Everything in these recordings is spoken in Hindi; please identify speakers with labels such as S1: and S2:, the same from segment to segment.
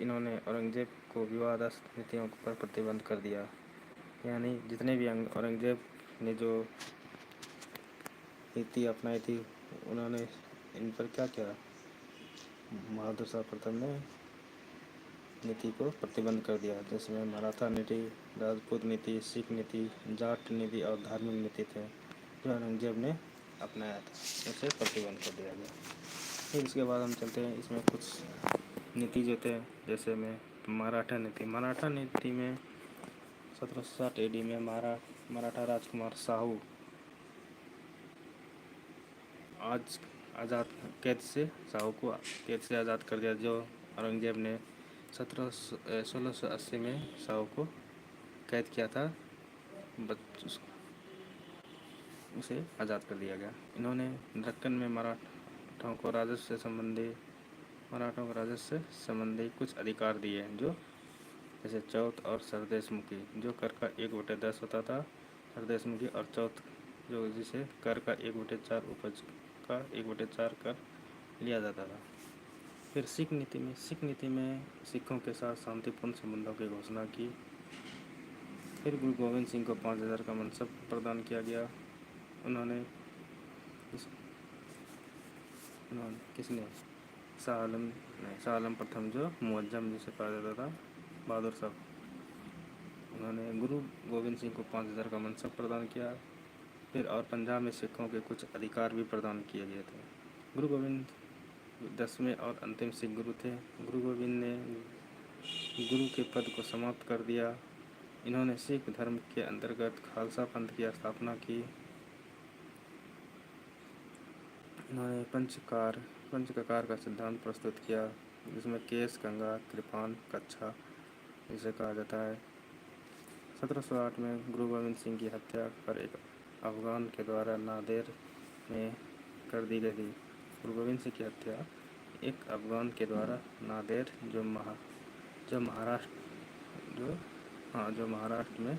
S1: इन्होंने औरंगज़ेब को विवादास्पद नीतियों पर प्रतिबंध कर दिया। यानी जितने भी औरंगज़ेब ने जो नीति अपनाई थी, उन्होंने इन पर क्या किया, बहादुर शाह प्रथम ने नीति को प्रतिबंध कर दिया, जिसमें मराठा नीति, राजपूत नीति, सिख नीति, जाट नीति और धार्मिक नीति थे जो औरंगज़ेब ने अपनाया था, उसे प्रतिबंध कर दिया गया। फिर इसके बाद हम चलते हैं, इसमें कुछ नीति जो थे, जैसे में मराठा नीति। मराठा नीति में 1760 AD में मराठा राजकुमार शाहू आज़ाद शाहू को कैद से आज़ाद कर दिया, जो औरंगज़ेब ने 1680 में शाहू को कैद किया था, उसे आज़ाद कर दिया गया। इन्होंने दक्कन में मराठों को राजस्व से संबंधी कुछ अधिकार दिए, जो जैसे चौथ और सरदेशमुखी, जो कर का 1/10 होता था, सरदेशमुखी और चौथ जो जिसे कर का 1/4 उपज का 1/4 कर लिया जाता था। फिर सिख नीति में सिखों के साथ शांतिपूर्ण संबंधों की घोषणा की। फिर गुरु गोविंद सिंह को 5000 का मनसब प्रदान किया गया। किसने? शाह आलम प्रथम, जो मुअज्जम जिसे कहा जाता था, बहादुर शाह, उन्होंने गुरु गोविंद सिंह को 5000 का मनसब प्रदान किया। फिर और पंजाब में सिखों के कुछ अधिकार भी प्रदान किए गए थे। गुरु गोविंद 10वें और अंतिम सिख गुरु थे। गुरु गोविंद ने गुरु के पद को समाप्त कर दिया। इन्होंने सिख धर्म के अंतर्गत खालसा पंथ की स्थापना की। इन्होंने पंचककार का सिद्धांत प्रस्तुत किया, जिसमें केस, गंगा, कृपान, कच्छा जिसे कहा जाता है। 1708 में गुरु गोविंद सिंह की हत्या पर एक अफगान के द्वारा नांदेड़ में कर दी गई थी। गुरु गोविंद सिंह की हत्या एक अफगान के द्वारा नांदेड़ जो महाराष्ट्र में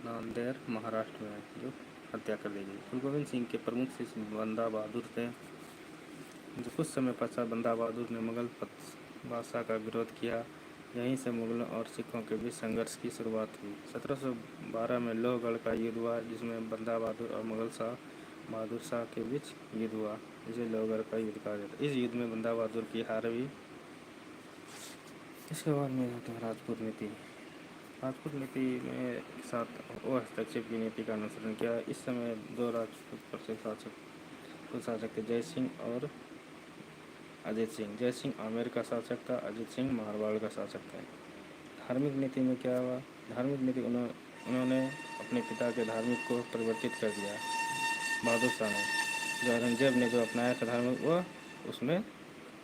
S1: नांदेड़ महाराष्ट्र में जो हत्या कर दी गई। गुरु गोविंद सिंह के प्रमुख शिष्य बंदा बहादुर थे, जो कुछ समय पश्चात बंदा बहादुर ने मुगल बादशाह का विरोध किया। यहीं से मुगलों और सिखों के बीच संघर्ष की शुरुआत हुई। 1712 में लोहगढ़ का युद्ध हुआ, जिसमें बंदा बहादुर और मुगल बहादुर शाह के बीच युद्ध हुआ, जिसे लोहगढ़ का युद्ध कहा जाता है। इस युद्ध में बंदा बहादुर की हार हुई। इसके बाद में जाते हैं राजपूत नीति। राजपूत नीति में साथ वो हस्तक्षेप की नीति का अनुसरण किया। इस समय 2 राजपूत प्रसिद्ध शासक थे, जय सिंह और अजीत सिंह। जय सिंह आमेर का शासक था, अजीत सिंह मारवाड़ का शासक था। धार्मिक नीति में क्या हुआ? धार्मिक नीति उन्होंने अपने पिता के धार्मिक को परिवर्तित कर दिया, बहादुर शाह ने। जो औरंगजेब ने जो अपनाया था धार्मिक, वो उसमें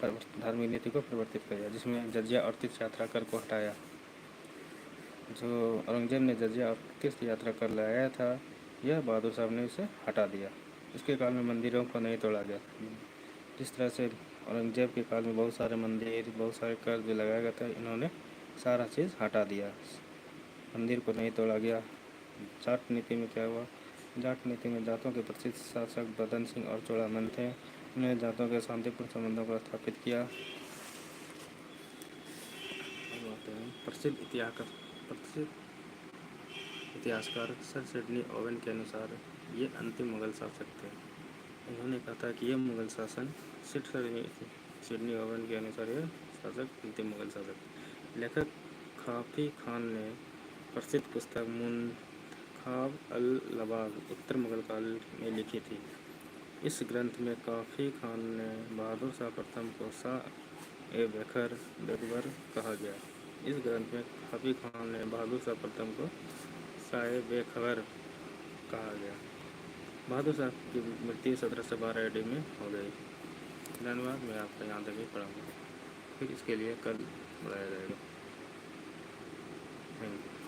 S1: धार्मिक नीति को परिवर्तित कर दिया, जिसमें जजिया और तीर्थ यात्रा कर को हटाया। जो औरंगजेब ने जजिया और तीर्थ यात्रा कर लगाया था, यह बहादुर साहब ने इसे हटा दिया। इसके काल में मंदिरों को नहीं तोड़ा गया। जिस तरह से औरंगजेब के काल में बहुत सारे मंदिर, बहुत सारे कर जो लगाया गया था, इन्होंने सारा चीज़ हटा दिया, मंदिर को नहीं तोड़ा गया। जाट नीति में क्या हुआ? जाट नीति में जातों के प्रसिद्ध शासक बदन सिंह और चोड़ामन थे। उन्होंने जातों के शांतिपूर्ण संबंधों को स्थापित किया। प्रसिद्ध इतिहासकार सर सिडनी ओवन के अनुसार ये अंतिम मुगल शासक थे। इन्होंने कहा था कि यह मुगल शासन सिडनी ओवन के अनुसार यह शासक अंतिम मुगल शासक। लेखक काफ़ी खान ने प्रसिद्ध पुस्तक मुंतखाब अल-लबाब उत्तर मुगल काल में लिखी थी। इस ग्रंथ में काफ़ी खान ने बहादुर शाह प्रथम को शाह-ए-बेखबर कहा गया। इस ग्रंथ में काफ़ी खान ने बहादुर शाह प्रथम को शाह-ए-बेखबर कहा गया। बहादुर शाह की मृत्यु 1712 AD में हो गई। धन्यवाद, मैं आपका यहाँ तक ही पढ़ाऊँगा, फिर इसके लिए कल बढ़ाया जाएगा। Thank you.